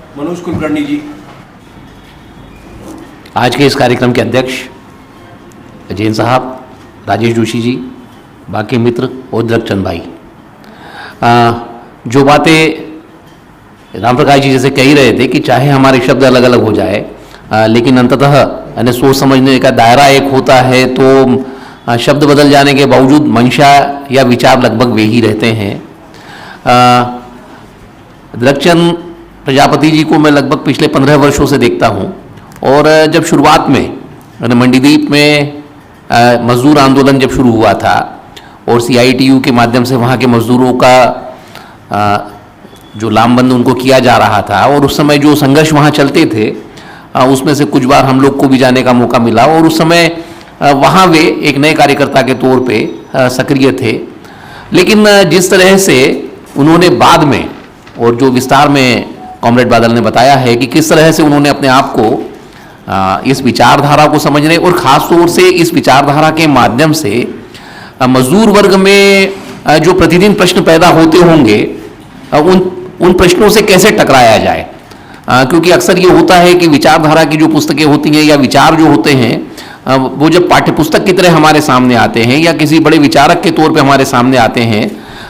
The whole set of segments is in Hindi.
मनोज कुलकर्णी जी। आज के इस कार्यक्रम के अध्यक्ष जैन साहब, राजेश जोशी जी, बाकी मित्र और द्रगचंद भाई। जो बातें राम प्रकाश जी जैसे कह ही रहे थे कि चाहे हमारे शब्द अलग अलग हो जाए, लेकिन अंततः यानी सोच समझने का दायरा एक होता है, तो शब्द बदल जाने के बावजूद मंशा या विचार लगभग वे ही रहते हैं। द्रगचंद प्रजापति जी को मैं लगभग पिछले 15 वर्षों से देखता हूँ, और जब शुरुआत में मंडीदीप में मजदूर आंदोलन जब शुरू हुआ था और CITU के माध्यम से वहाँ के मजदूरों का जो लामबंद उनको किया जा रहा था, और उस समय जो संघर्ष वहाँ चलते थे उसमें से कुछ बार हम लोग को भी जाने का मौका मिला, और उस समय वहाँ वे एक नए कार्यकर्ता के तौर पे सक्रिय थे। लेकिन जिस तरह से उन्होंने बाद में, और जो विस्तार में कॉमरेड बादल ने बताया है कि किस तरह से उन्होंने अपने आप को इस विचारधारा को समझने और ख़ास तौर से इस विचारधारा के माध्यम से मजदूर वर्ग में जो प्रतिदिन प्रश्न पैदा होते होंगे उन प्रश्नों से कैसे टकराया जाए। क्योंकि अक्सर ये होता है कि विचारधारा की जो पुस्तकें होती हैं या विचार जो होते हैं वो जब पाठ्यपुस्तक की तरह हमारे सामने आते हैं या किसी बड़े विचारक के तौर पे हमारे सामने आते हैं,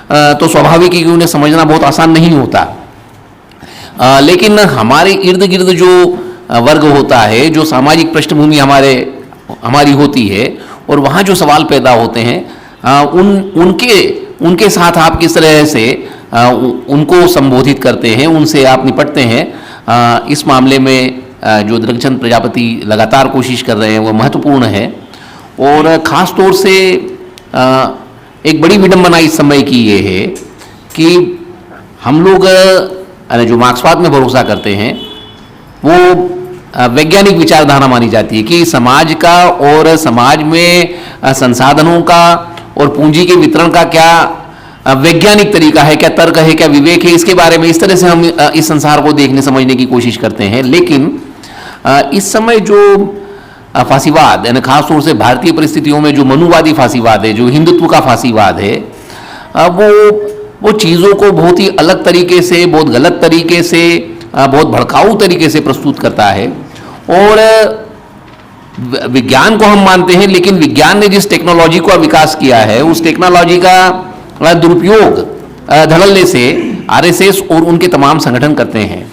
तो स्वाभाविक है कि उन्हें समझना बहुत आसान नहीं होता। लेकिन हमारे इर्द गिर्द जो वर्ग होता है, जो सामाजिक पृष्ठभूमि हमारी होती है, और वहाँ जो सवाल पैदा होते हैं उनके साथ आप किस तरह से उनको संबोधित करते हैं, उनसे आप निपटते हैं। इस मामले में जो द्रगचंद प्रजापति लगातार कोशिश कर रहे हैं वो महत्वपूर्ण है। और ख़ास तौर से एक बड़ी विडंबना इस समय की ये है कि हम लोग जो मार्क्सवाद में भरोसा करते हैं वो वैज्ञानिक विचारधारा मानी जाती है कि समाज का और समाज में संसाधनों का और पूंजी के वितरण का क्या वैज्ञानिक तरीका है, क्या तर्क है, क्या विवेक है, इसके बारे में इस तरह से हम इस संसार को देखने समझने की कोशिश करते हैं। लेकिन इस समय जो फांसीवाद यानी खासतौर से भारतीय परिस्थितियों में जो मनुवादी फांसीवाद है, जो हिंदुत्व का फांसीवाद है, वो चीज़ों को बहुत ही अलग तरीके से, बहुत गलत तरीके से, बहुत भड़काऊ तरीके से प्रस्तुत करता है। और विज्ञान को हम मानते हैं, लेकिन विज्ञान ने जिस टेक्नोलॉजी का विकास किया है उस टेक्नोलॉजी का दुरुपयोग धड़ल्ले से RSS और उनके तमाम संगठन करते हैं।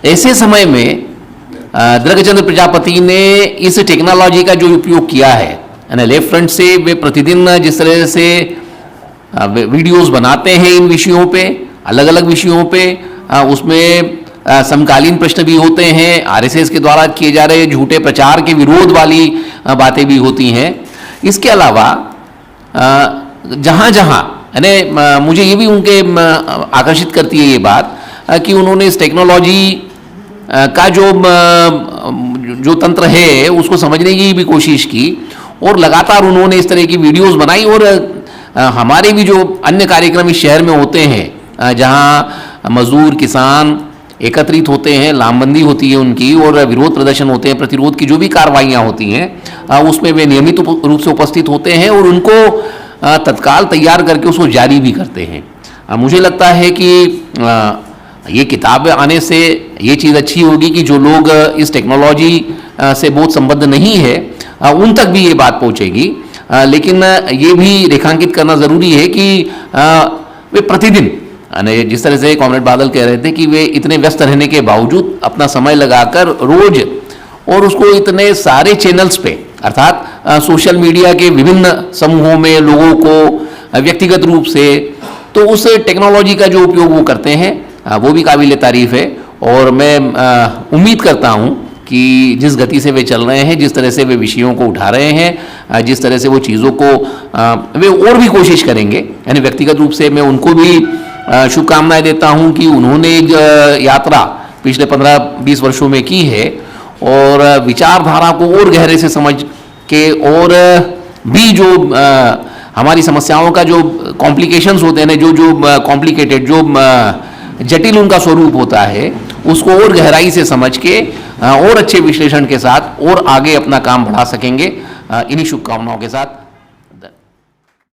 ऐसे समय में द्रगचंद प्रजापति ने इस टेक्नोलॉजी का जो उपयोग किया है, यानी लेफ्ट फ्रंट से वे प्रतिदिन जिस तरह से वीडियोस बनाते हैं इन विषयों पे, अलग अलग विषयों पे, उसमें समकालीन प्रश्न भी होते हैं, RSS के द्वारा किए जा रहे झूठे प्रचार के विरोध वाली बातें भी होती हैं। इसके अलावा जहाँ जहाँ यानी मुझे ये भी उनके आकर्षित करती है ये बात कि उन्होंने इस टेक्नोलॉजी का जो तंत्र है उसको समझने की भी कोशिश की, और लगातार उन्होंने इस तरह की वीडियोस बनाई। और हमारे भी जो अन्य कार्यक्रम इस शहर में होते हैं जहाँ मजदूर किसान एकत्रित होते हैं, लामबंदी होती है उनकी, और विरोध प्रदर्शन होते हैं, प्रतिरोध की जो भी कार्रवाइयाँ होती हैं उसमें वे नियमित रूप से उपस्थित होते हैं और उनको तत्काल तैयार करके उसको जारी भी करते हैं। मुझे लगता है कि ये किताब आने से ये चीज़ अच्छी होगी कि जो लोग इस टेक्नोलॉजी से बहुत संबद्ध नहीं है उन तक भी ये बात पहुँचेगी। लेकिन ये भी रेखांकित करना ज़रूरी है कि वे प्रतिदिन, जिस तरह से कॉमरेड बादल कह रहे थे कि वे इतने व्यस्त रहने के बावजूद अपना समय लगाकर रोज, और उसको इतने सारे चैनल्स पे, अर्थात सोशल मीडिया के विभिन्न समूहों में लोगों को व्यक्तिगत रूप से, तो उस टेक्नोलॉजी का जो उपयोग वो करते हैं वो भी काबिल तारीफ़ है। और मैं उम्मीद करता हूँ कि जिस गति से वे चल रहे हैं, जिस तरह से वे विषयों को उठा रहे हैं, जिस तरह से वो चीज़ों को वे और भी कोशिश करेंगे, यानी व्यक्तिगत रूप से मैं उनको भी शुभकामनाएं देता हूं कि उन्होंने एक यात्रा पिछले 15-20 वर्षों में की है और विचारधारा को और गहरे से समझ के, और भी जो हमारी समस्याओं का जो कॉम्प्लिकेशंस होते हैं, जो कॉम्प्लिकेटेड, जो जटिल उनका स्वरूप होता है, उसको और गहराई से समझ के और अच्छे विश्लेषण के साथ और आगे अपना काम बढ़ा सकेंगे। इन्हीं शुभकामनाओं के साथ